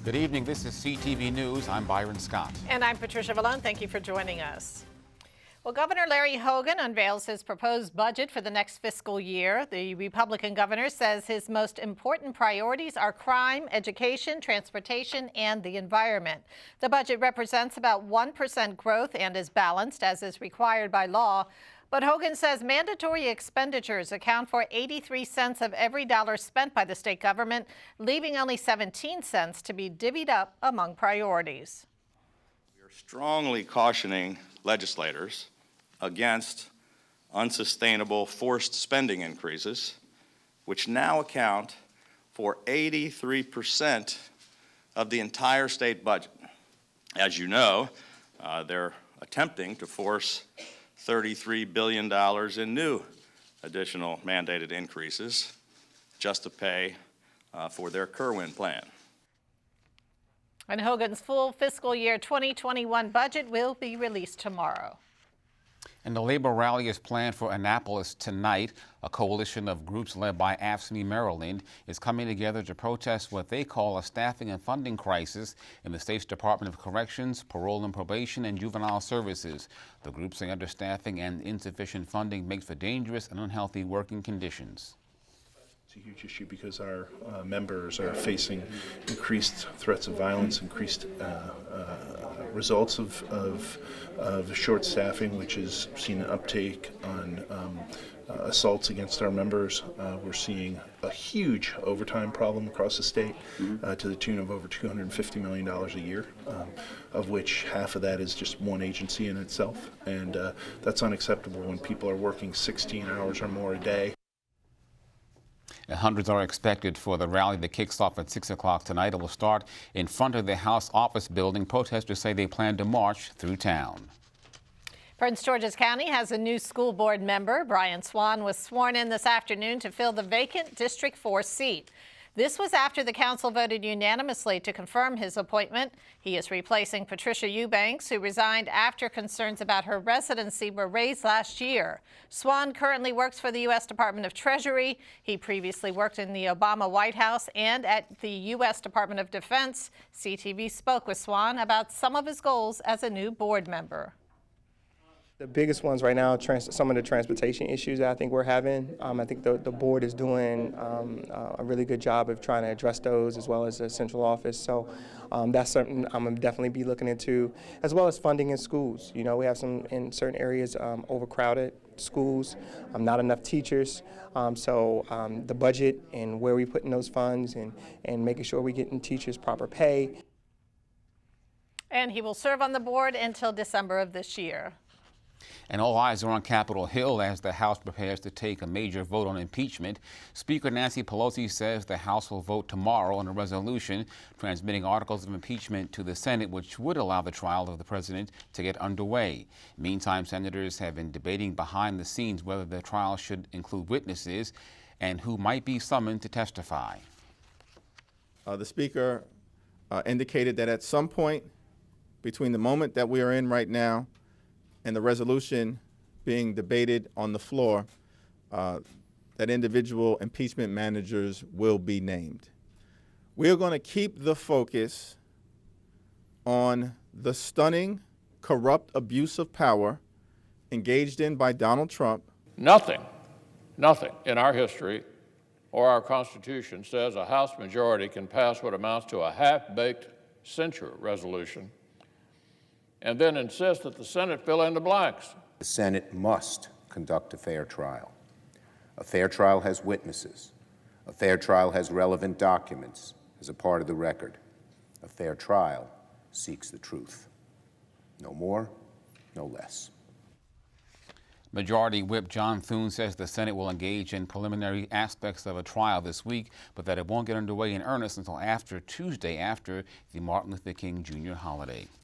Good evening. This is CTV News. I'm Byron Scott. And I'm Patricia Vallone. Thank you for joining us. Well, Governor Larry Hogan unveils his proposed budget for the next fiscal year. The Republican governor says his most important priorities are crime, education, transportation, and the environment. The budget represents about 1% growth and is balanced, as is required by law. But Hogan says mandatory expenditures account for 83 cents of every dollar spent by the state government, leaving only 17 cents to be divvied up among priorities. We are strongly cautioning legislators against unsustainable forced spending increases, which now account for 83% of the entire state budget. As you know, they're attempting to force $33 billion in new additional mandated increases just to pay for their Kerwin plan. And Hogan's full fiscal year 2021 budget will be released tomorrow. And the labor rally is planned for Annapolis tonight. A coalition of groups led by AFSCME Maryland is coming together to protest what they call a staffing and funding crisis in the state's Department of Corrections, Parole and Probation, and Juvenile Services. The groups say understaffing and insufficient funding makes for dangerous and unhealthy working conditions. It's a huge issue because our members are facing increased threats of violence, increased results of short staffing, which has seen an uptake on assaults against our members. We're seeing a huge overtime problem across the state to the tune of over $250 million a year, of which half of that is just one agency in itself. And that's unacceptable when people are working 16 hours or more a day. And hundreds are expected for the rally that kicks off at 6 o'clock tonight. It will start in front of the House office building. Protesters say they plan to march through town. Prince George's County has a new school board member. Brian Swan was sworn in this afternoon to fill the vacant District 4 seat. This was after the council voted unanimously to confirm his appointment. He is replacing Patricia Eubanks, who resigned after concerns about her residency were raised last year. Swan currently works for the U.S. Department of Treasury. He previously worked in the Obama White House and at the U.S. Department of Defense. CTV spoke with Swan about some of his goals as a new board member. The biggest ones right now, some of the transportation issues that I think we're having. I think the board is doing a really good job of trying to address those, as well as the central office. So that's something I'm going to definitely be looking into, as well as funding in schools. You know, we have some, in certain areas, overcrowded schools, not enough teachers. So the budget and where we put in those funds and making sure we're getting teachers proper pay. And he will serve on the board until December of this year. And all eyes are on Capitol Hill as the House prepares to take a major vote on impeachment. Speaker Nancy Pelosi says the House will vote tomorrow on a resolution transmitting articles of impeachment to the Senate, which would allow the trial of the president to get underway. Meantime, senators have been debating behind the scenes whether the trial should include witnesses and who might be summoned to testify. The Speaker indicated that at some point between the moment that we are in right now and the resolution being debated on the floor, that individual impeachment managers will be named. We're going to keep the focus on the stunning, corrupt abuse of power engaged in by Donald Trump. Nothing in our history or our Constitution says a House majority can pass what amounts to a half-baked censure resolution and then insist that the Senate fill in the blanks. The Senate must conduct a fair trial. A fair trial has witnesses. A fair trial has relevant documents as a part of the record. A fair trial seeks the truth. No more, no less. Majority Whip John Thune says the Senate will engage in preliminary aspects of a trial this week, but that it won't get underway in earnest until after Tuesday, after the Martin Luther King Jr. holiday.